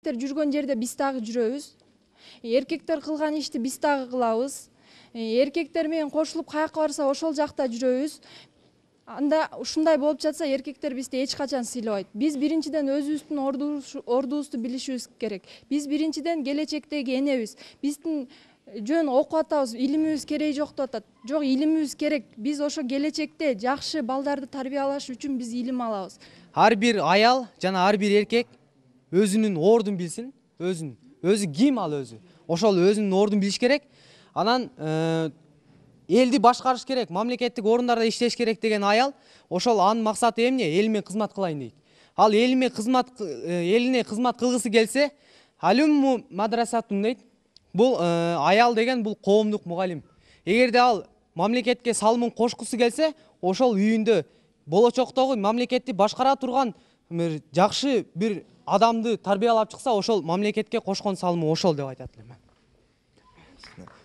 эркектер жүргөн жерде биз дагы жүрөбүз. Эркектер кылган ишти биз дагы кылабыз. Эркектер менен кошулуп каяка барса ошол жакта жүрөбүз. Анда ушундай болуп жатса эркектер бизди эч качан сыйлабайт. Биз биринчиден өзүбүздүн ордубузду билишибиз керек. Биз биринчиден келечектеги энебиз. Биздин жөн окуп атабыз, илимибиз кереги жок деп атат. Жок, илимибиз керек. Биз ошо келечекте жакшы балдарды тарбиялаш үчүн биз илим алабыз. Ар бир аял жана ар бир эркек өзүнүн ордун билсин. Өзү ким ал өзү? Ошол өзүнүн ордун билиш керек. Анан элди башкарыш керек, мамлекеттик орундарда иштеш керек деген аял, ошол анын максаты эмне? Элиме кызмат кылайын дейт. Ал элине кызмат кылгысы келсе, алюмму мадрасатун дейт. Бул аял деген бул коомдук мугалим. Эгерде ал мамлекетке салымын кошкусу келсе, ошол үйүндө болочоктогу мамлекетти башкара турган жакшы бир адамды тарбиялап чыкса, ошол мамлекетке кошкон салымы ошол деп айтат элем.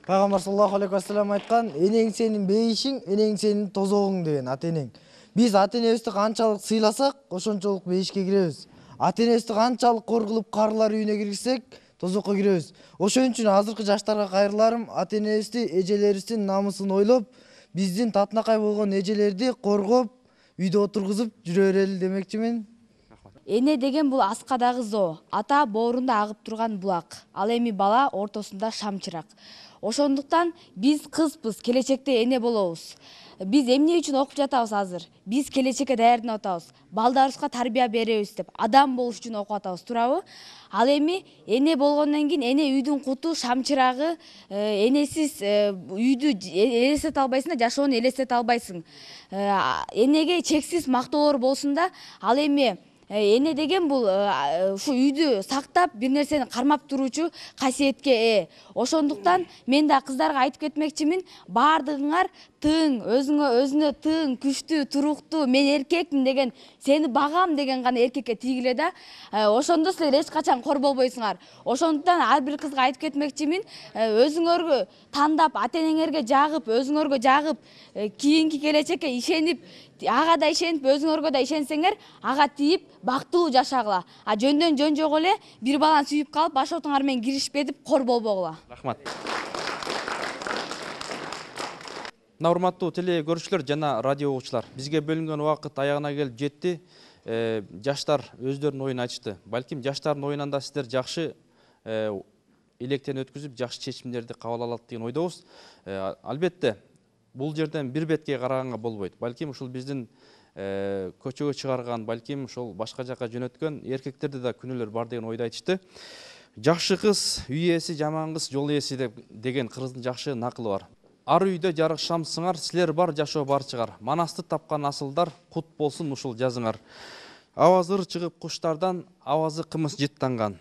Пайгамбар саллаллаху алейхи вассалам айткан, энең сенин бейишиң, энең сенин тозогуң деген ата-энең. Биз ата-энебизди канчалык сыйласак, ошончолук бейишке киребиз. Ата-энебизди канчалык кор кылып карылар үйүнө киргизсек, тозокко киребиз. Ошон үчүн азыркы жаштарга кайрыларым, ата-энебизди, эжелерибиздин намысын ойлоп, биздин татынакай болгон эжелерди коргоп, үйдө отургузуп жүрө берели демекчимин. Эне деген бул аскадагы зоо, ата боорунда агып турган булак. Ал эми бала ортосунда шамчырак. Ошондуктан биз кызбыз, келечекте эне болобуз. Биз эмне үчүн окуп жатабыз азыр? Биз келечекке даярданып атабыз. Балдарыбызга тарбия беребиз деп, адам болуш үчүн окуп атабыз, туурабы? Ал эми эне болгондон кийин эне үйдүн куту, шамчырагы, энесиз үйдү элестете албайсың да, жашоону элестете албайсың. Энеге чексиз мактоолор болсун да, ал эми эне деген бул ушу үйдү сактап, бир нерсени кармап туруучу касиетке ээ. Ошондуктан мен да кыздарга айтып кетмекчимин, баардыгыңар тың, өзүнө тың, күчтүү, туруктуу, мен эркекмин деген, сени багам деген гана эркекке тийгиле да. Ошондо силер эч качан кор болбойсуңар. Ошондуктан ар бир кызга айтып кетмекчимин, өзүңөргө тандап, ата-энеңерге жагып, өзүңөргө жагып, кийинки келечекке ишенип, ага да ишенип, өзүңөргө да ишенсеңер, ага тийип, бактылуу жашагыла. А жөндөн жөн жок эле бир баланы сүйүп калып, баш отуңар менен киришпедип, кор болбогула. Рахмат. Урматтуу теле көрүүчүлөр жана радио угуучулар, бизге бөлүнгөн убакыт аягына келип жетти. Жаштар өздөрүнүн оюн айтышты. Балким жаштардын оюнан да сиздер жакшы электен өткүзүп, жакшы чечимдерди кабыл алат деген ойдобуз. Албетте, бул жерден бир бетке караганга болбойт. Балким ушул биздин көчөгө чыгарган, балким ушул башка жака жөнөткөн эркектерде да күнөөлөр бар деген ойду айтышты. Жакшы кыз үй ээси, жаман кыз жол ээси деген кыргыздын жакшы накылы бар. Ар үйдө жарык шам сыңар, силер бар жашоо бар чыгар. Манасты тапкан асылдар, кут болсун ушул жазыңар. Авазыр чыгып куштардан, авазы кымыз жыттанган.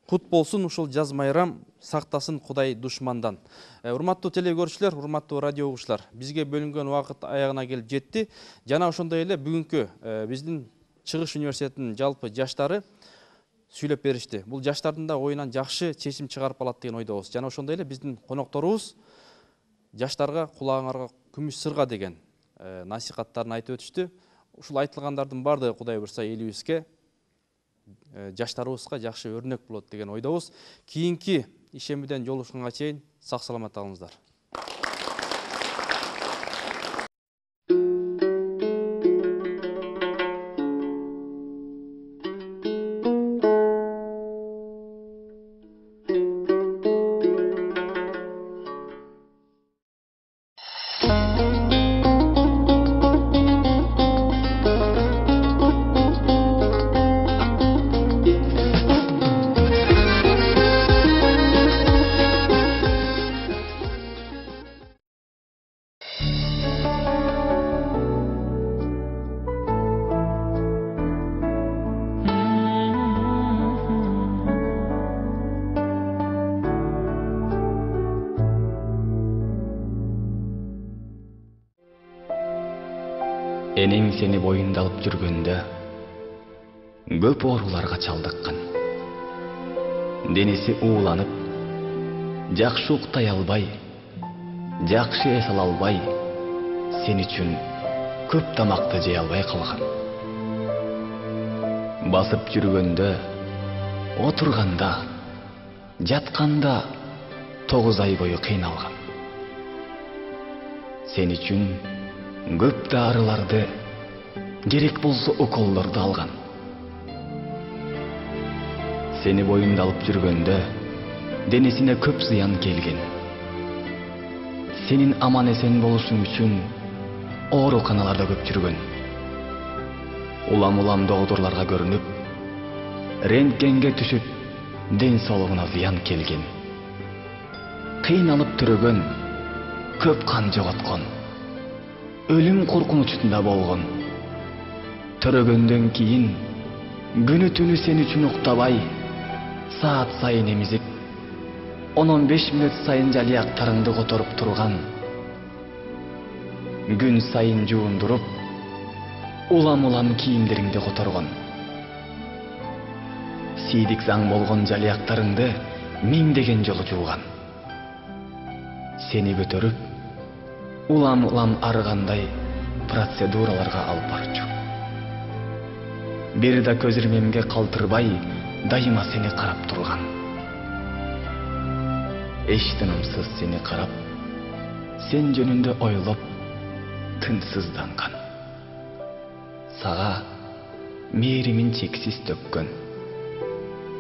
Кут болсун ушул жаз майрам, сактасын Кудай душмандан. Урматтуу теле көрүүчүлөр, урматтуу радио угуучулар, бизге бөлүнгөн убакыт аягына келип жетти. Жана ошондой эле бүгүнкү биздин Чыгыш университетинин жалпы жаштары сүйлөп беришти. Бул жаштардын да оюнан жакшы чечим чыгарып алат деген ойдобуз. Жана ошондой эле биздин конокторубуз жаштарга кулагыңарга күмүш сырга деген насихаттарын айтып өтүштү. Ушул айтылгандардын баардыгы Кудай буйрса элибизге, жаштарыбызга жакшы өрнөк болот деген ойдобуз. Кийинки ишембиден жолугушканга чейин сак саламат калыңыздар. Энең сени боюнда алып жүргөндө көп ооруларга чалдыккан. Денеси ууланып, жакшы уктай албай, жакшы эс ала албай, сен үчүн көп тамакты жей албай калган. Басып жүргөндө отурганда, жатканда 9 ай бою кыйналган. Сен үчүн көп дарыларды, керек болсо уколдорду алган. Сени боюнда алып жүргөндө денесине көп зыян келген. Сенин аман эсен болушуң үчүн ооруканаларда көп жүргөн. Улам доодурларга көрүнүп, рентгенге түшүп, ден соолугуна зыян келген. Кыйналып түрөгөн, көп кан жоготкон, өлүм коркунучунда болгон. Төрөгөндөн кийин күнү түнү сен үчүн уктабай, саат сайын эмизип, 10-15 мүнөт сайын жалыяктарыңды которуп турган, күн сайын жуундуруп, улам кийимдериңди которгон. Сийдик заң болгон жалыяктарыңды миңдеген жолу жууган. Сени көтөрүп, улам арыгандай процедураларга алып барчу. Бир да көз ирмемге калтырбай, дайыма сени карап турган. Эч тынымсыз сени карап, сен жөнүндө ойлоп, тынсызданган. Сага мээримин чексиз төккөн.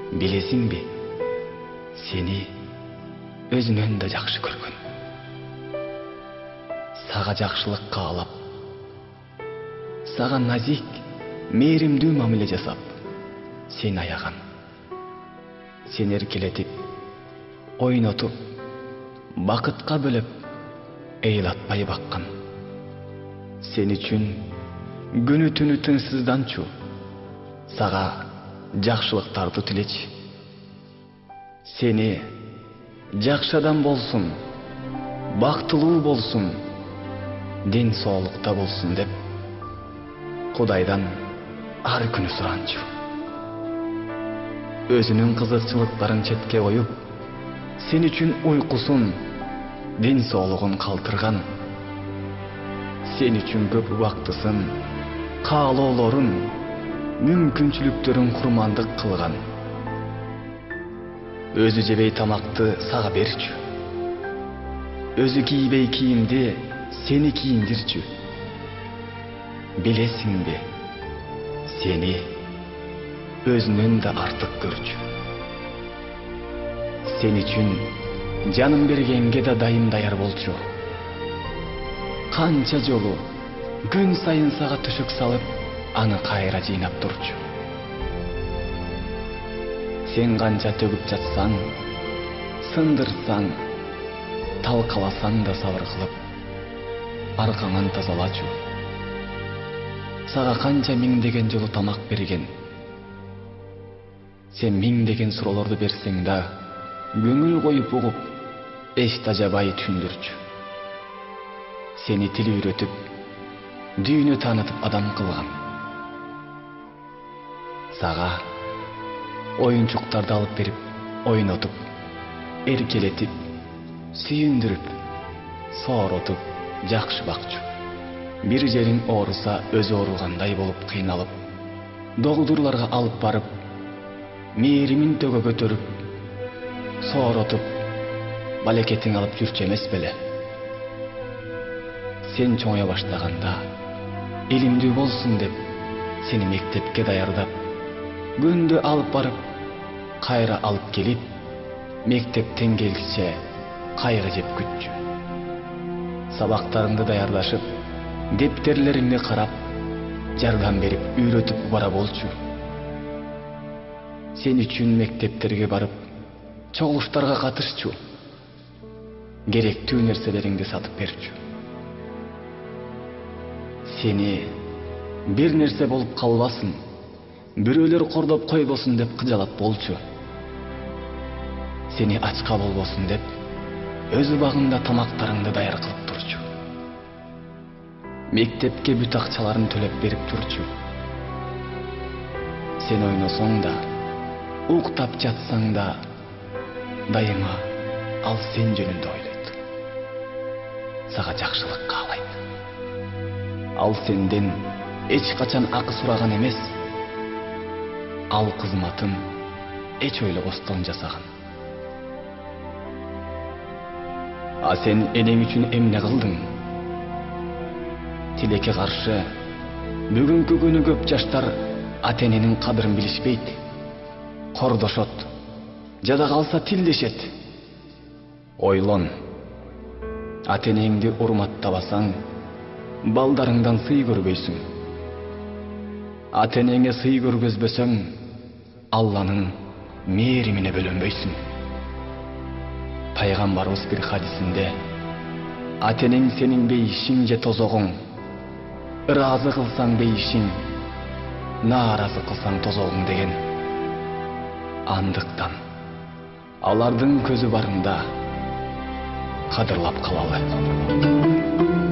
Билесиңби, сени өзүнөн да жакшы көргөн. Сага жакшылык каалап, сага назик, мээримдүү мамиле жасап, сен аяган. Сен эркелетип, ойнотуп, бакытка бөлөп, ыйлатпай баккан. Сен үчүн күнү түнү тынсызданчу, сага жакшылыктарды тилечи. Сени жакшы адам болсун, бактылуу болсун, ден соолукта болсун деп Кудайдан ар күнү суранчу. Өзүнүн кызыкчылыктарын четке коюп, сен үчүн уйкусун, ден соолугун калтырган. Сен үчүн көп убактысын, каалоолорун, мүмкүнчүлүктөрүн курмандык кылган. Өзү жебей тамакты сага берчү. Өзү кийбей кийимди сени кийиндирчү. Билесиңби, сени өзүнөн да артык көрчү. Сен үчүн жанын бергенге да дайым даяр болчу. Канча жолу күн сайын сага төшөк салып, аны кайра жыйнап турчу. Сен канча төгүп жатсаң, сындырсаң, талкаласаң да сабыр кылып, аркаңан тазалачу. Сага канча миңдеген жолу тамак берген. Сен миңдеген суроолорду берсең да, көңүл коюп угуп, эч тажабай түшүндүрчү. Сени тил үйрөтүп, дүйнө таанытып адам кылган. Сага оюнчуктарды алып берип, ойнотуп, эркелетип, сүйүндүрүп, сооротуп, жакшы бакчу. Бир жериң ооруса, өзү ооругандай болуп кыйналып, доодурларга алып барып, мээримин төгө көтөрүп, сооротуп, балекетиң алып жүрчү эмес беле? Сен чоңоя баштаганда, илимдүү болсун деп, сени мектепке даярдап, күндө алып барып, кайра алып келип, мектептен келишче кайра жеп күтчү. Сабактарыңды даярдашып, дептерлериңди карап, жардам берип, үйрөтүп бара болчу. Сен үчүн мектептерге барып, чогулуштарга катышчу. Керектүү нерселериңди сатып берчү. Сени бир нерсе болуп калбасын, бирөөлөр кордоп койбосун деп кыжалат болчу. Сени ачка болбосун деп, өз убагында тамактарыңды даяр кылып турчу. Мектепке бүт акчаларын төлөп берип турчу. Сен ойносоң да, уктап жатсаң да, дайыма ал сен жөнүндө ойлойт. Сага жакшылык каалайт. Ал сенден эч качан акы сураган эмес. Ал кызматын эч ойлобостон жасаган. А сен энең үчүн эмне кылдың? Тилекке каршы бүгүнкү күнү көп жаштар ата-эненин кадырын билишпейт. Кордошот, жада калса тилдешет. Ойлон. Ата-энеңди урматтабасаң, балдарыңдан сый көрбөйсүң. Ата-энеңе сый көргөзбөсөң, Алланын мээримине бөлөнбөйсүң. Пайгамбарыбыз бир хадисинде ата-энең сенин бейишиң же тозогуң, ыраазы кылсаң бейишиң, нааразы кылсаң тозогуң деген. Андыктан алардын көзү барында кадырлап калалы.